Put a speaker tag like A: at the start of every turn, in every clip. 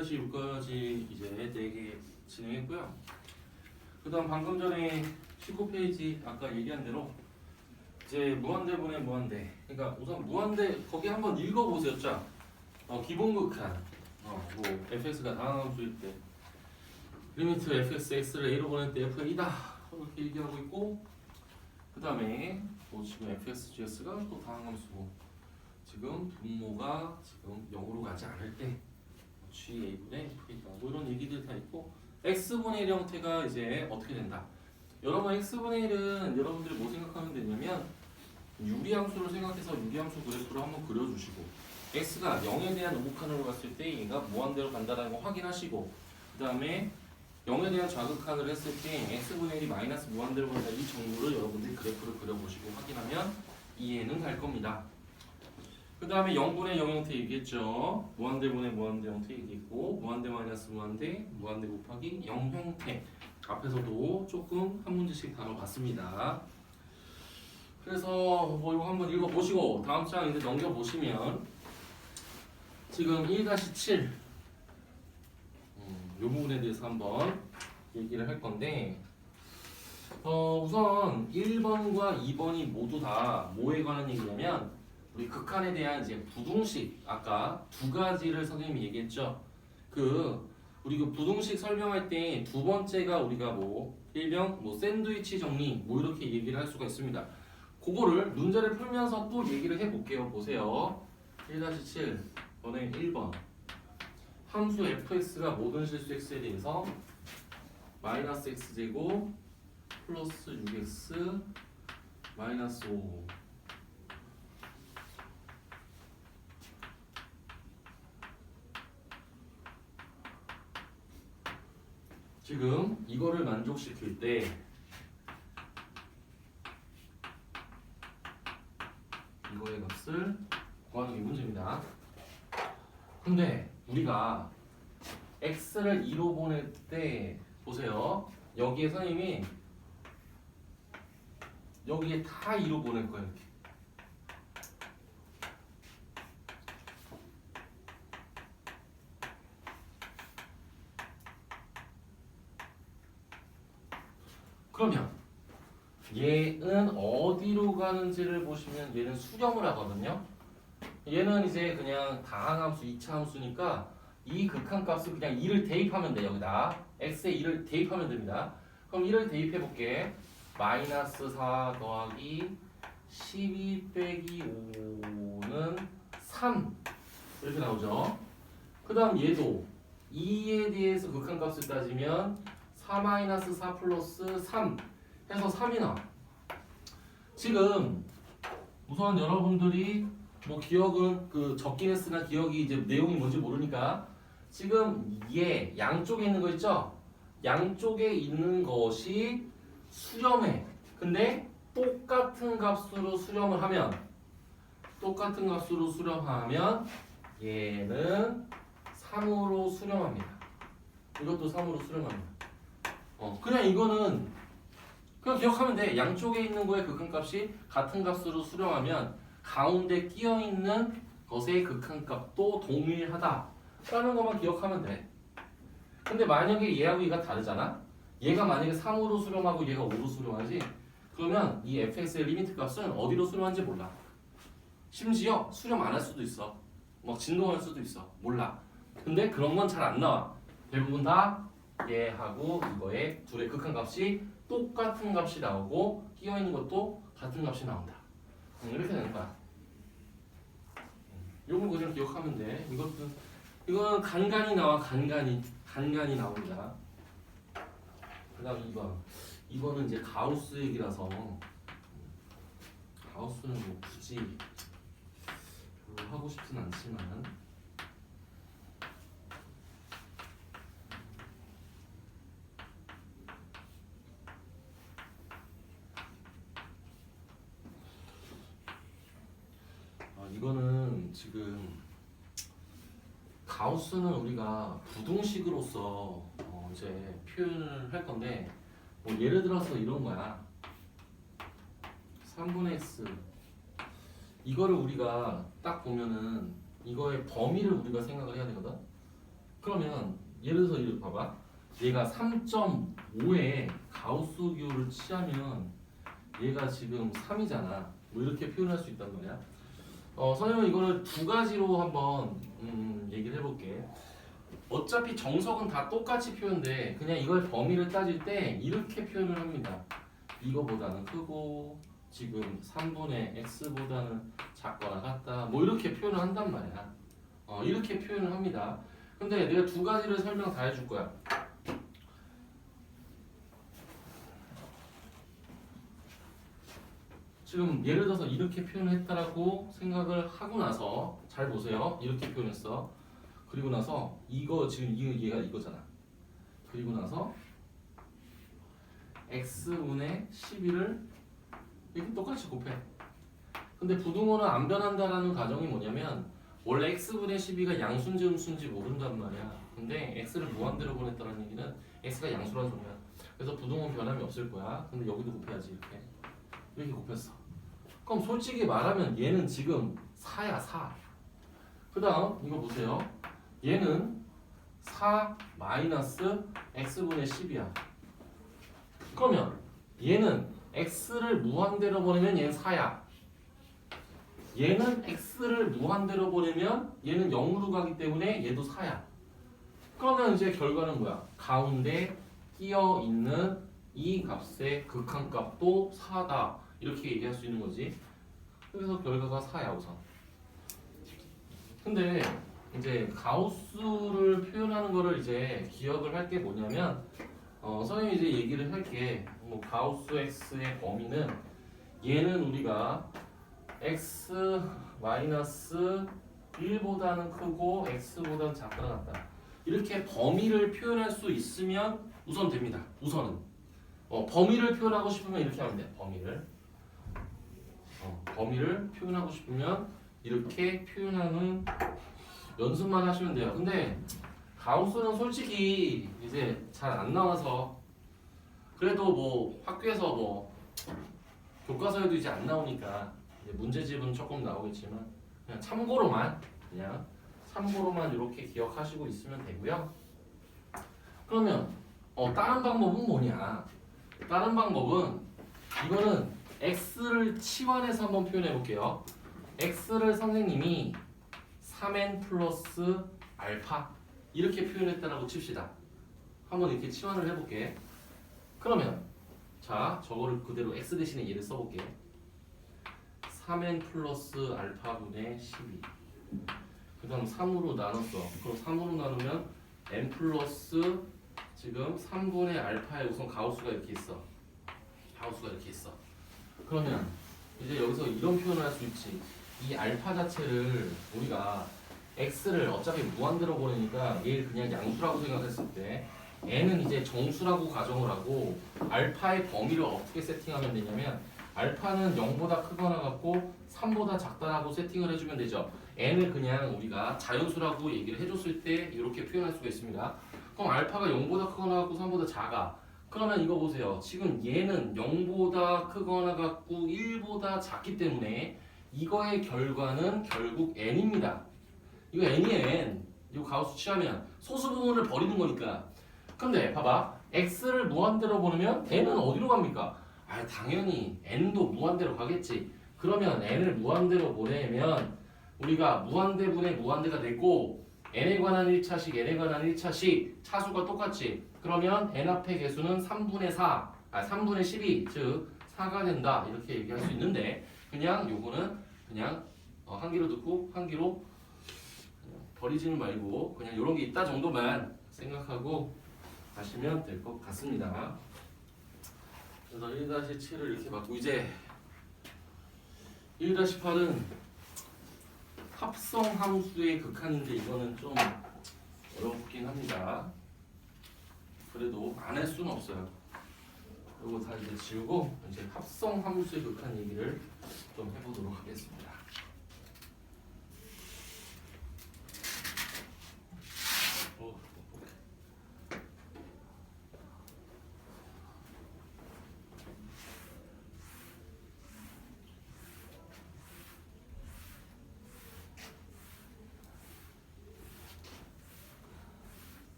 A: 1-6까지 이제 4개 진행했고요. 그 다음 방금 전에 19페이지 아까 얘기한 대로 이제 무한대분의 무한대. 그러니까 우선 무한대 거기 한번 읽어보세요. 자, 기본 극한. 뭐 fx가 다항 함수일 때 리미트 fx를 a로 보낼 때 f가 2다 이렇게 얘기하고 있고, 그 다음에 뭐 지금 fx gs가 또 다항 함수고, 지금 분모가 지금 0으로 가지 않을 때 GA분의 F이다 뭐 이런 얘기들 다 있고, X분의 1 형태가 이제 어떻게 된다. 여러분 X분의 1은 여러분들이 뭐 생각하면 되냐면 유리함수를 생각해서 유리함수 그래프를 한번 그려주시고, X가 0에 대한 우극한으로 갔을 때 얘가 무한대로 간다는 거 확인하시고, 그 다음에 0에 대한 좌극한을 했을 때 X분의 1이 마이너스 무한대로 간다 이 정보를 여러분들이 그래프를 그려보시고 확인하면 이해는 갈 겁니다. 그 다음에 0분의 0 형태 얘기했죠. 무한대분의 무한대 형태 얘기했고, 무한대 마이너스 무한대, 무한대 곱하기 0 형태 앞에서도 조금 한 문제씩 다뤄봤습니다. 그래서 뭐 이거 한번 읽어보시고 다음 장 이제 넘겨보시면 지금 1-7 이 부분에 대해서 한번 얘기를 할 건데, 우선 1번과 2번이 모두 다 뭐에 관한 얘기냐면 우리 극한에 대한 이제 부등식, 아까 두 가지를 선생님이 얘기했죠. 우리 그 부등식 설명할 때 두 번째가 우리가 뭐 일명 뭐 샌드위치 정리 뭐 이렇게 얘기를 할 수가 있습니다. 그거를 문제를 풀면서 또 얘기를 해볼게요. 보세요. 1-7 번에 1번 함수 fx가 모든 실수 x에 대해서 마이너스 x제곱 플러스 6x 마이너스 5 지금 이거를 만족시킬 때 이거의 값을 구하는 게 문제입니다. 근데 우리가 x를 2로 보낼 때 보세요. 여기에 선생님이 여기에 다 2로 보낼 거예요. 이렇게. 그러면 얘는 어디로 가는지를 보시면 얘는 수렴을 하거든요. 얘는 이제 그냥 다항함수 2차 함수니까 이 극한값을 그냥 2를 대입하면 돼요. 여기다 x에 2를 대입하면 됩니다. 그럼 1을 대입해 볼게. 마이너스 4 더하기 12 빼기 5는 3 이렇게 나오죠. 그 다음 얘도 2에 대해서 극한값을 따지면 4 마이너스 4 플러스 3 해서 3이 나와. 지금 우선 여러분들이 뭐 기억은 적긴 했으나 기억이 이제 내용이 뭔지 모르니까 지금 얘 양쪽에 있는 거 있죠? 양쪽에 있는 것이 수렴해. 근데 똑같은 값으로 수렴을 하면 얘는 3으로 수렴합니다. 이것도 3으로 수렴합니다. 그냥 이거는 그냥 기억하면 돼. 양쪽에 있는 거의 극한값이 같은 값으로 수렴하면 가운데 끼어있는 것의 극한값도 동일하다라는 것만 기억하면 돼. 근데 만약에 얘하고 얘가 다르잖아? 얘가 만약에 3으로 수렴하고 얘가 5로 수렴하지? 그러면 이 fx의 리미트 값은 어디로 수렴하는지 몰라. 심지어 수렴 안 할 수도 있어. 막 진동할 수도 있어. 몰라. 근데 그런 건 잘 안 나와. 대부분 다 얘하고 이거의 둘의 극한값이 똑같은 값이 나오고 끼어있는 것도 같은 값이 나온다. 이렇게 되는 거야. 요걸 그냥 기억하면 돼. 이거는 간간히 나와. 간간히 나옵니다. 그 다음 2번. 2번은 이제 가우스 얘기라서 가우스는 뭐 굳이 별로 하고 싶진 않지만 이거는 지금 가우스는 우리가 부등식으로서 이제 표현을 할 건데 뭐 예를 들어서 이런 거야. 3분의 x 이거를 우리가 딱 보면은 이거의 범위를 우리가 생각을 해야 되거든. 그러면 예를 들어서 이렇게 봐봐. 얘가 3.5에 가우스 기호를 취하면 얘가 지금 3이잖아. 뭐 이렇게 표현할 수 있단 말이야. 선생님은 이거를 두 가지로 한번 얘기를 해볼게. 어차피 정석은 다 똑같이 표현돼. 그냥 이걸 범위를 따질 때 이렇게 표현을 합니다. 이거보다는 크고 지금 3분의 x보다는 작거나 같다. 뭐 이렇게 표현을 한단 말이야. 이렇게 표현을 합니다. 근데 내가 두 가지를 설명 다 해줄 거야. 지금 예를 들어서 이렇게 표현했다라고 생각을 하고 나서 잘 보세요. 이렇게 표현했어. 그리고 나서 이거 지금 얘가 이거잖아. 그리고 나서 x분의 12를 이렇게 똑같이 곱해. 근데 부등호는 안 변한다라는 가정이 뭐냐면 원래 x분의 12가 양수인지 음수인지 모른단 말이야. 근데 x를 무한대로 보냈다는 얘기는 x가 양수란 소리야. 그래서 부등호는 변함이 없을 거야. 근데 여기도 곱해야지 이렇게 곱했어. 그럼 솔직히 말하면 얘는 지금 4야 4. 그 다음 이거 보세요. 얘는 4 마이너스 x분의 10이야. 그러면 얘는 x를 무한대로 보내면 얘는 4야. 얘는 x를 무한대로 보내면 얘는 0으로 가기 때문에 얘도 4야. 그러면 이제 결과는 뭐야? 가운데 끼어 있는 이 값의 극한값도 4다. 이렇게 얘기할 수 있는 거지. 그래서 결과가 4야 우선. 근데 이제 가우스를 표현하는 거를 이제 기억을 할 게 뭐냐면 선생님이 이제 얘기를 할게. 뭐 가우스 x의 범위는 얘는 우리가 x 마이너스 1보다는 크고 x보다는 작거나 같다. 이렇게 범위를 표현할 수 있으면 우선 됩니다. 우선은 범위를 표현하고 싶으면 이렇게 하면 돼. 범위를 표현하고 싶으면 이렇게 표현하는 연습만 하시면 돼요. 근데 가우스는 솔직히 이제 잘 안 나와서 그래도 뭐 학교에서 뭐 교과서에도 이제 안 나오니까 이제 문제집은 조금 나오겠지만 그냥 참고로만 이렇게 기억하시고 있으면 되고요. 그러면 다른 방법은 뭐냐? 다른 방법은 이거는 x를 치환해서 한번 표현해 볼게요. x를 선생님이 3n 플러스 알파 이렇게 표현했다라고 칩시다. 한번 이렇게 치환을 해볼게. 그러면 자 저거를 그대로 x 대신에 얘를 써볼게. 3n 플러스 알파분의 12. 그 다음 3으로 나눴어. 그럼 3으로 나누면 n 플러스 지금 3분의 알파에 우선 가우스가 이렇게 있어. 그러면 이제 여기서 이런 표현을 할 수 있지. 이 알파 자체를 우리가 x를 어차피 무한대로 보내니까 얘를 그냥 양수라고 생각했을 때 n은 이제 정수라고 가정을 하고 알파의 범위를 어떻게 세팅하면 되냐면 알파는 0보다 크거나 같고 3보다 작다라고 세팅을 해주면 되죠. n을 그냥 우리가 자연수라고 얘기를 해줬을 때 이렇게 표현할 수가 있습니다. 그럼 알파가 0보다 크거나 같고 3보다 작아. 그러면 이거 보세요. 지금 얘는 0보다 크거나 같고 1보다 작기 때문에 이거의 결과는 결국 n입니다. 이거 n이에요 n. 이거 가우스 취하면 소수 부분을 버리는 거니까. 근데 봐봐. x를 무한대로 보내면 n은 어디로 갑니까? 당연히 n도 무한대로 가겠지. 그러면 n을 무한대로 보내면 우리가 무한대분의 무한대가 되고 n에 관한 1차식, n에 관한 1차식 차수가 똑같지. 그러면 n 앞의 개수는 3분의 12, 즉 4가 된다. 이렇게 얘기할 수 있는데 그냥 요거는 그냥 한 개로 듣고 한 개로 버리지는 말고 그냥 요런 게 있다 정도만 생각하고 가시면 될 것 같습니다. 그래서 1-7을 이렇게 받고 이제 1-8은 합성 함수의 극한인데 이거는 좀 어렵긴 합니다. 그래도 안 할 수는 없어요. 이거 다 이제 지우고 이제 합성 함수의 극한 얘기를 좀 해보도록 하겠습니다.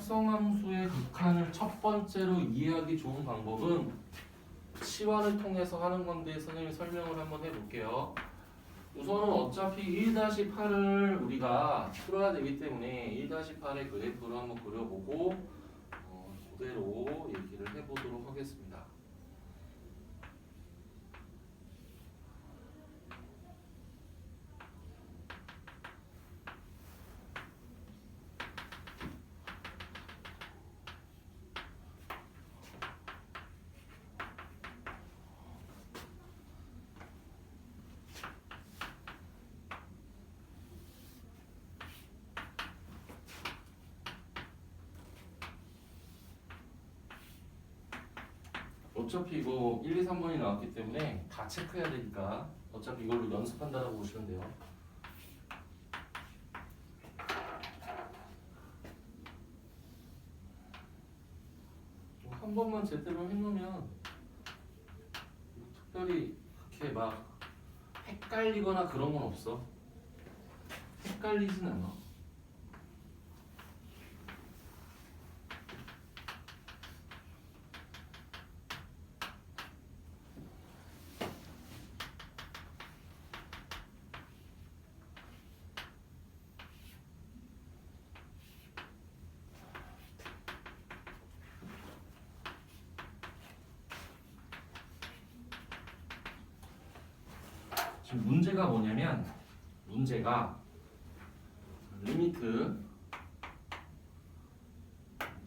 A: 합성함수의 극한을 첫 번째로 이해하기 좋은 방법은 치환을 통해서 하는 건데 선생님이 설명을 한번 해볼게요. 우선은 어차피 1-8을 우리가 풀어야 되기 때문에 1-8의 그래프를 한번 그려보고 그대로 얘기를 해보도록 하겠습니다. 어차피 이거 1, 2, 3번이 나왔기 때문에 다 체크해야 되니까 어차피 이걸로 연습한다고 보시면 돼요. 한 번만 제대로 해놓으면 특별히 그렇게 막 헷갈리거나 그런 건 없어. 헷갈리진 않아. 지금 문제가 뭐냐면 문제가 리미트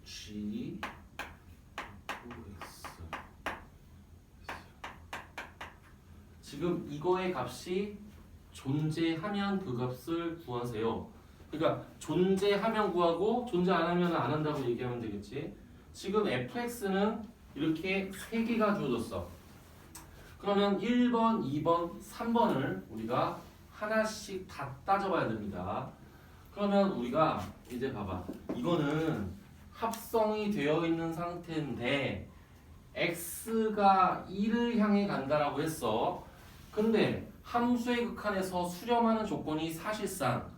A: g x 지금 이거의 값이 존재하면 그 값을 구하세요. 그러니까 존재하면 구하고 존재 안 하면 안 한다고 얘기하면 되겠지. 지금 fx는 이렇게 3개가 주어졌어. 그러면 1번, 2번, 3번을 우리가 하나씩 다 따져봐야 됩니다. 그러면 우리가 이제 봐봐. 이거는 합성이 되어 있는 상태인데 x가 1을 향해 간다라고 했어. 근데 함수의 극한에서 수렴하는 조건이 사실상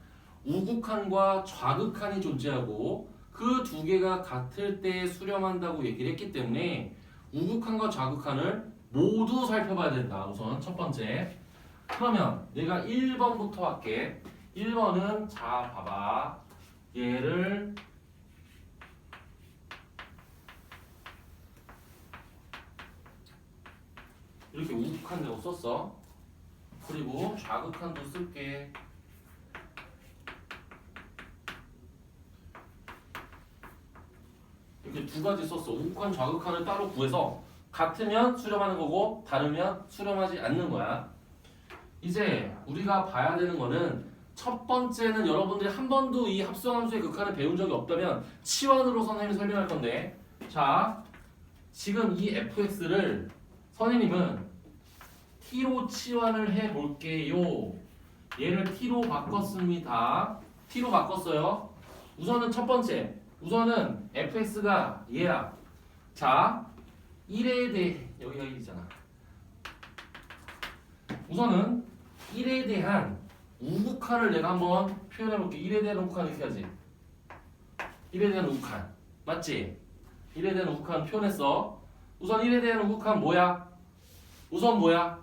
A: 우극한과 좌극한이 존재하고 그 두 개가 같을 때 수렴한다고 얘기를 했기 때문에 우극한과 좌극한을 모두 살펴봐야 된다. 우선 첫 번째. 그러면 내가 1번부터 할게. 1번은 자 봐봐. 얘를 이렇게 우극한으로 썼어. 그리고 좌극한도 쓸게. 이렇게 두 가지 썼어. 우극한, 좌극한을 따로 구해서 같으면 수렴하는 거고 다르면 수렴하지 않는 거야. 이제 우리가 봐야 되는 거는 첫 번째는 여러분들이 한 번도 이 합성함수의 극한을 배운 적이 없다면 치환으로 선생님이 설명할 건데 자 지금 이 fx를 선생님은 t로 치환을 해 볼게요. 얘를 t로 바꿨습니다. t로 바꿨어요. 우선은 첫 번째 우선은 fx가 얘야. 자 1에 대해 여기가 1이잖아. 우선은 1에 대한 우극한을 내가 한번 표현해 볼게. 1에 대한 우극한 이렇게 하지. 1에 대한 우극한 맞지? 1에 대한 우극한 표현했어. 우선 1에 대한 우극한 뭐야? 우선 뭐야?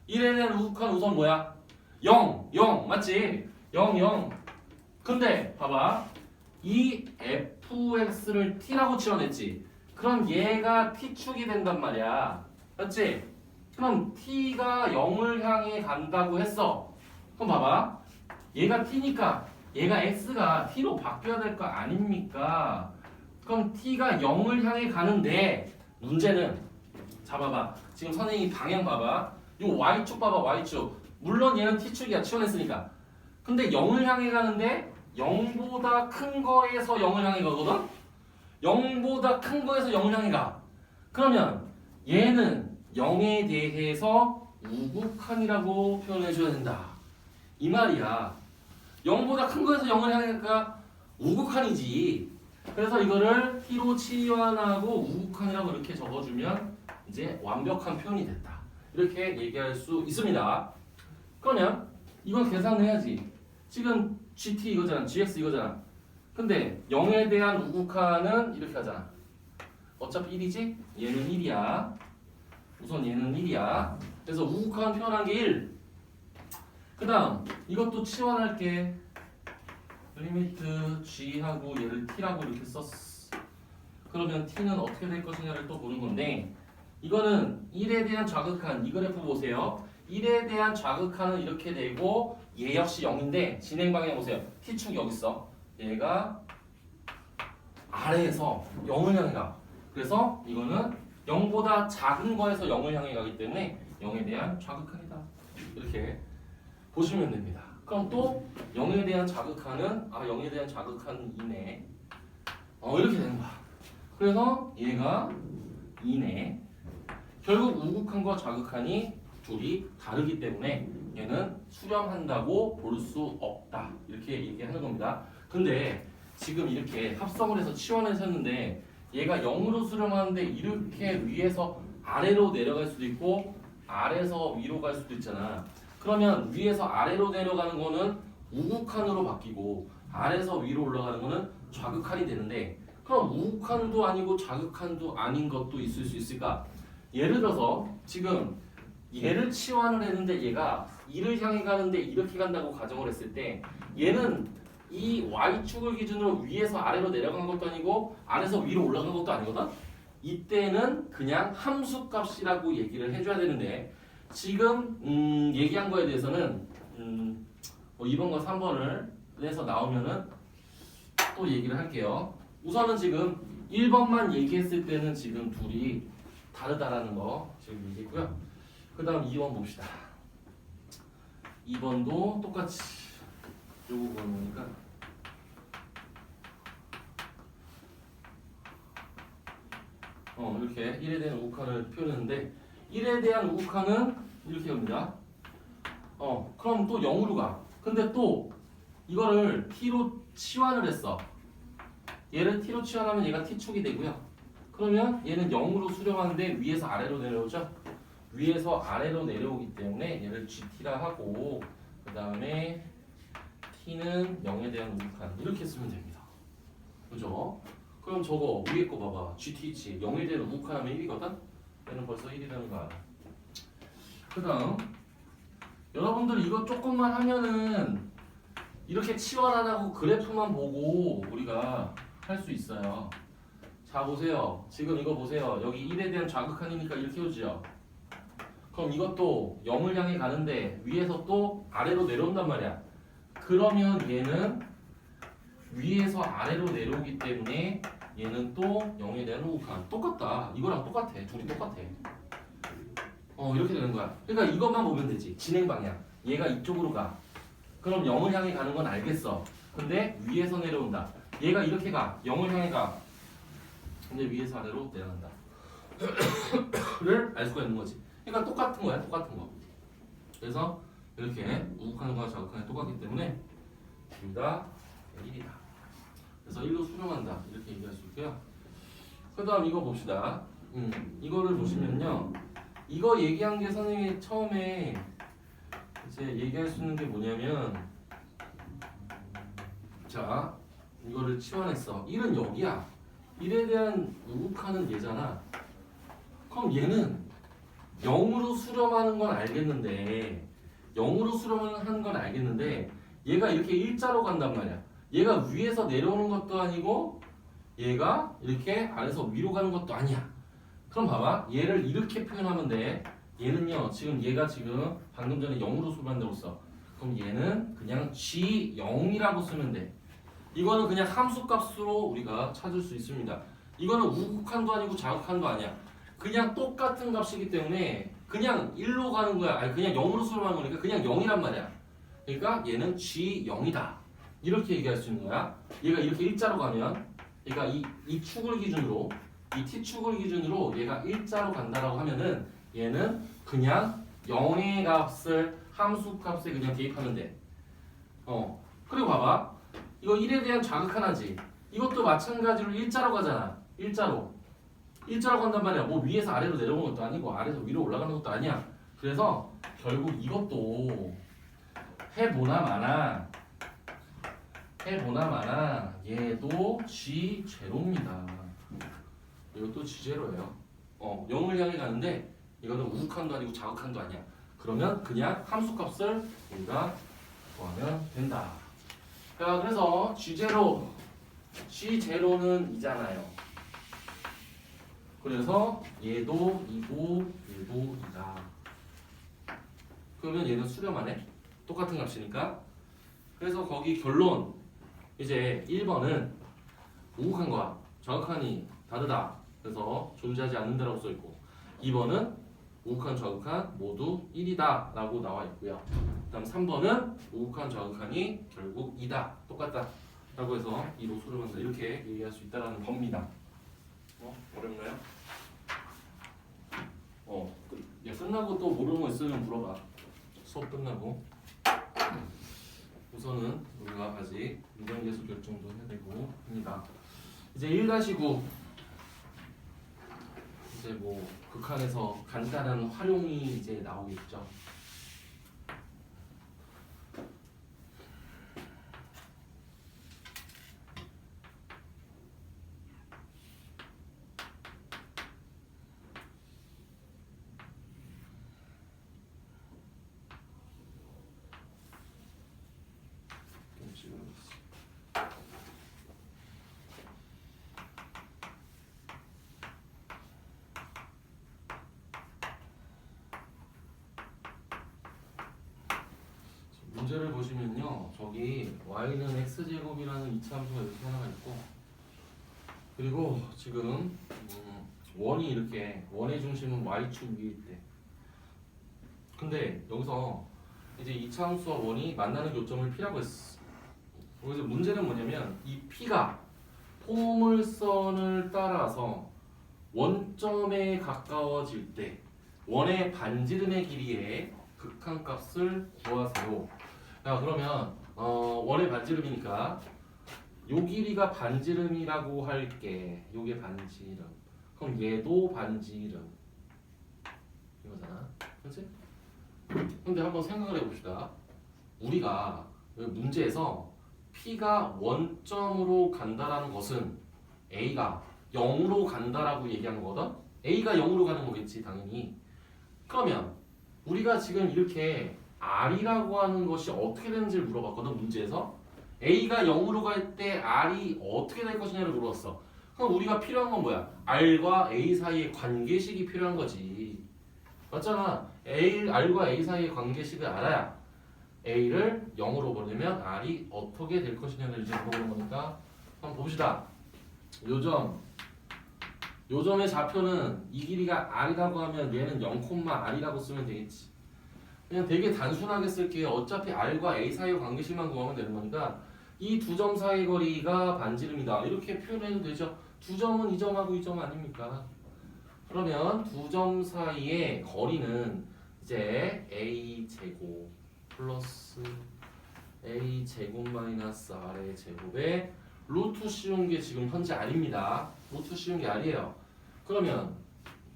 A: 1에 대한 우극한 우선 뭐야? 0, 0 맞지? 0, 0. 근데 봐봐. 이 fx를 t라고 치환했지. 그럼 얘가 t축이 된단 말이야. 맞지? 그럼 t가 0을 향해 간다고 했어. 그럼 봐봐. 얘가 t니까 얘가 x가 t로 바뀌어야 될 거 아닙니까? 그럼 t가 0을 향해 가는데 문제는 자 봐봐. 지금 선생님이 방향 봐봐. 요 y축 봐봐. y축. 물론 얘는 t축이야. 치환했으니까. 근데 0을 향해 가는데 0보다 큰 거에서 0을 향해 가거든? 0보다 큰 거에서 0을 향해 가. 그러면 얘는 0에 대해서 우극한이라고 표현해줘야 된다. 이 말이야. 0보다 큰 거에서 0을 향해 가니까 우극한이지. 그래서 이거를 t로 치환하고 우극한이라고 이렇게 적어주면 이제 완벽한 표현이 됐다. 이렇게 얘기할 수 있습니다. 그러면 이건 계산을 해야지. 지금 gt 이거잖아. gx 이거잖아. 근데 0에 대한 우극한은 이렇게 하잖아. 어차피 1이지? 얘는 1이야. 우선 얘는 1이야. 그래서 우극한 표현한 게 1. 그 다음 이것도 치환할게. 리미트 g하고 얘를 t라고 이렇게 썼어. 그러면 t는 어떻게 될 것이냐를 또 보는 건데, 이거는 1에 대한 좌극한, 이 그래프 보세요. 1에 대한 좌극한은 이렇게 되고 얘 역시 0인데 진행 방향 보세요. t축 여기 있어. 얘가 아래에서 0을 향해 가. 그래서 이거는 0보다 작은 거에서 0을 향해 가기 때문에 0에 대한 좌극한이다. 이렇게 보시면 됩니다. 그럼 또 0에 대한 자극하는 0에 대한 자극한 2네. 이렇게 되는 거야. 그래서 얘가 2네. 결국 우극한과 자극한이 둘이 다르기 때문에 얘는 수렴한다고 볼 수 없다. 이렇게 얘기하는 겁니다. 근데 지금 이렇게 합성을 해서 치환해서 했는데 얘가 0으로 수렴하는데 이렇게 위에서 아래로 내려갈 수도 있고 아래에서 위로 갈 수도 있잖아. 그러면 위에서 아래로 내려가는 거는 우극한으로 바뀌고 아래에서 위로 올라가는 거는 좌극한이 되는데, 그럼 우극한도 아니고 좌극한도 아닌 것도 있을 수 있을까? 예를 들어서 지금 얘를 치환을 했는데 얘가 2를 향해 가는데 이렇게 간다고 가정을 했을 때 얘는 이 y축을 기준으로 위에서 아래로 내려간 것도 아니고 아래에서 위로 올라간 것도 아니거든? 이때는 그냥 함수값이라고 얘기를 해줘야 되는데, 지금 얘기한 거에 대해서는 뭐 2번과 3번을 내서 나오면은 또 얘기를 할게요. 우선은 지금 1번만 얘기했을 때는 지금 둘이 다르다라는 거 지금 얘기했고요. 그 다음 2번 봅시다. 2번도 똑같이 요거 보니까 이렇게 1에 대한 우극한을 표현했는데 1에 대한 우극한은 이렇게 합니다. 그럼 또 0으로 가. 근데 또 이거를 t로 치환을 했어. 얘를 t로 치환하면 얘가 t축이 되고요. 그러면 얘는 0으로 수렴하는데 위에서 아래로 내려오죠. 위에서 아래로 내려오기 때문에 얘를 gt라 하고 그 다음에 t는 0에 대한 우극한 이렇게 쓰면 됩니다. 그죠? 그럼 저거 위에 거 봐봐. GTH 0에 대한 우극한 하면 1이거든? 얘는 벌써 1이라는 거 알아. 그 다음 여러분들 이거 조금만 하면은 이렇게 치환 안 하고 그래프만 보고 우리가 할 수 있어요. 자 보세요. 지금 이거 보세요. 여기 1에 대한 좌극한이니까 이렇게 오지요. 그럼 이것도 0을 향해 가는데 위에서 또 아래로 내려온단 말이야. 그러면 얘는 위에서 아래로 내려오기 때문에 얘는 또 0에 대한 우극한. 똑같다. 이거랑 똑같아. 둘이 똑같아. 이렇게 되는 거야. 그러니까 이것만 보면 되지. 진행 방향. 얘가 이쪽으로 가. 그럼 0을 향해 가는 건 알겠어. 근데 위에서 내려온다. 얘가 이렇게 가. 0을 향해 가. 근데 위에서 아래로 내려간다. 를 알 수가 있는 거지. 그러니까 똑같은 거야. 똑같은 거. 그래서 이렇게 우극한과 좌극한이 똑같기 때문에 둘 다 1이다. 그래서 1로 수렴한다. 이렇게 얘기할 수 있고요. 그 다음 이거 봅시다. 이거를 보시면요. 이거 얘기한 게 선생님이 처음에 이제 얘기할 수 있는 게 뭐냐면, 자 이거를 치환했어. 1은 여기야. 1에 대한 우극한은 얘잖아. 그럼 얘는 0으로 수렴하는 건 알겠는데 0으로 수렴하는 건 알겠는데 얘가 이렇게 일자로 간단 말이야. 얘가 위에서 내려오는 것도 아니고 얘가 이렇게 아래서 위로 가는 것도 아니야. 그럼 봐봐. 얘를 이렇게 표현하면 돼. 얘는요. 지금 얘가 지금 방금 전에 0으로 수렴한다고 써. 그럼 얘는 그냥 G0이라고 쓰면 돼. 이거는 그냥 함수값으로 우리가 찾을 수 있습니다. 이거는 우극한도 아니고 좌극한도 아니야. 그냥 똑같은 값이기 때문에 그냥 1로 가는 거야. 아니 그냥 0으로 수렴하는 거니까 그냥 0이란 말이야. 그러니까 얘는 G0이다. 이렇게 얘기할 수 있는 거야. 얘가 이렇게 일자로 가면, 그러니까 이 축을 기준으로, 이 T축을 기준으로 얘가 일자로 간다라고 하면은 얘는 그냥 0의 값을 함수값에 그냥 대입하면 돼. 그리고 봐봐. 이거 1에 대한 좌극한 하지. 이것도 마찬가지로 일자로 가잖아. 일자로 간단 말이야. 뭐 위에서 아래로 내려오는 것도 아니고 아래에서 위로 올라가는 것도 아니야. 그래서 결국 이것도 해보나 마나 해보나마나 얘도 G 제로입니다. 이것도 G 제로예요. 0을 향해 가는데 이거는 우극한도 아니고 자극한도 아니야. 그러면 그냥 함수값을 우리가 구하면 된다. 자, 그래서 G 제로는 이잖아요. 그래서 얘도 이고 얘도 이다. 그러면 얘는 수렴하네. 똑같은 값이니까. 그래서 거기 결론 이제 1번은 우극한과 좌극한이 다르다. 그래서 존재하지 않는다라고 써있고 2번은 우극한 좌극한 모두 1이다 라고 나와 있고요. 그 다음 3번은 우극한 좌극한이 결국 2다. 똑같다 라고 해서 2로 수렴한다. 이렇게 얘기할 수 있다는 겁니다. 어렵나요? 끝나고 또 모르는 거 있으면 물어봐. 수업 끝나고. 우선은 우리가 아직 유전계수 결정도 해야 되고 합니다. 이제 1-9 이제 뭐 극한에서 간단한 활용이 이제 나오겠죠. 문제를 보시면요, 저기 y는 x제곱이라는 이차함수가 이렇게 하나가 있고, 그리고 지금 원이 이렇게 원의 중심은 y축 위에 있대. 근데 여기서 이제 이차함수와 원이 만나는 교점을 p라고 했어. 그래서 문제는 뭐냐면 이 p가 포물선을 따라서 원점에 가까워질 때 원의 반지름의 길이의 극한값을 구하세요. 자, 그러면 원의 반지름이니까 요 길이가 반지름이라고 할게. 요게 반지름. 그럼 얘도 반지름. 이거잖아. 그렇지? 근데 한번 생각을 해봅시다. 우리가 문제에서 P가 원점으로 간다라는 것은 A가 0으로 간다라고 얘기한 거거든? A가 0으로 가는 거겠지, 당연히. 그러면 우리가 지금 이렇게 R이라고 하는 것이 어떻게 되는지를 물어봤거든, 문제에서. A가 0으로 갈 때 R이 어떻게 될 것이냐를 물어봤어. 그럼 우리가 필요한 건 뭐야? R과 A 사이의 관계식이 필요한 거지. 맞잖아. R과 A 사이의 관계식을 알아야 A를 0으로 보내면 R이 어떻게 될 것이냐를 이제 물어보는 거니까 한번 봅시다. 요점의 좌표는 이 길이가 R이라고 하면 얘는 0,R이라고 쓰면 되겠지. 그냥 되게 단순하게 쓸게요. 어차피 R과 A 사이의 관계식만 구하면 되는 거니까 이 두 점 사이 거리가 반지름이다. 이렇게 표현해도 되죠. 두 점은 이 점하고 이 점 아닙니까? 그러면 두 점 사이의 거리는 이제 A제곱 플러스 A제곱 마이너스 R의 제곱에 루트 씌운 게 지금 현재 R입니다. 루트 씌운 게 R이에요. 그러면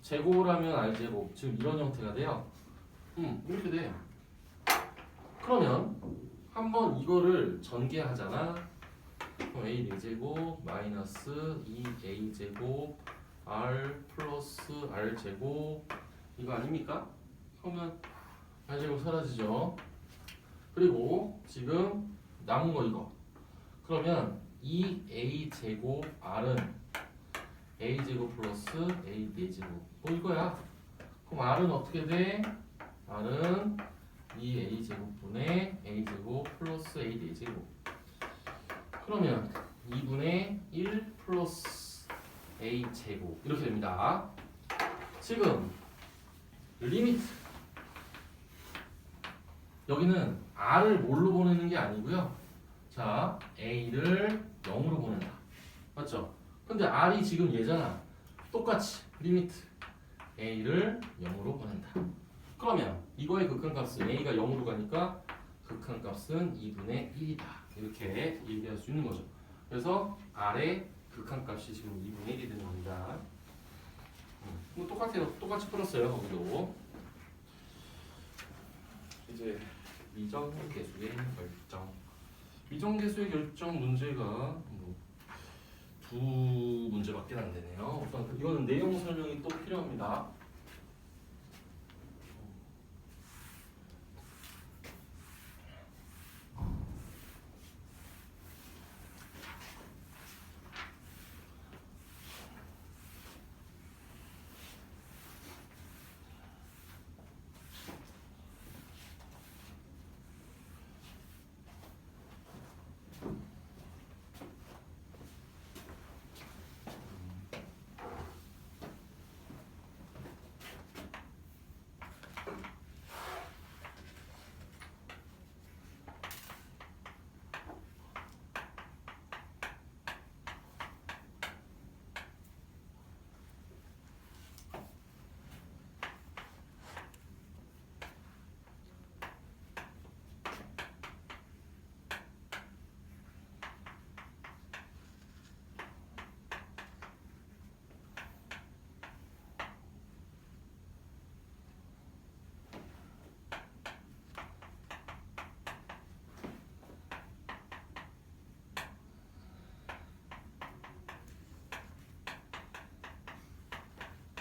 A: 제곱을 하면 R제곱, 즉 이런 형태가 돼요. 이렇게 돼요. 그러면 한번 이거를 전개하잖아. 그럼 A 4제곱 마이너스 2A제곱 R 플러스 R제곱 이거 아닙니까? 그러면 R제곱 사라지죠. 그리고 지금 남은 거 이거. 그러면 2A제곱 R은 A제곱 플러스 A 4제곱 뭐 이거야. 그럼 R은 어떻게 돼? R은 2A제곱분의 A제곱 플러스 A 4제곱. 그러면 2분의 1 플러스 A제곱 이렇게 됩니다. 지금 리미트 여기는 R을 뭘로 보내는 게 아니고요. 자, A를 0으로 보낸다. 맞죠? 근데 R이 지금 얘잖아. 똑같이 리미트 A를 0으로 보낸다. 그러면 이거의 극한값은 A가 0으로 가니까 극한값은 2분의 1이다. 이렇게 얘기할 수 있는 거죠. 그래서 R의 극한값이 지금 2분의 1이 되는 겁니다. 뭐 똑같아요. 똑같이 풀었어요. 거기도. 이제 미정 계수의 결정. 미정계수의 결정 문제가 두 문제밖에 안 되네요. 우선 이거는 내용 설명이 또 필요합니다.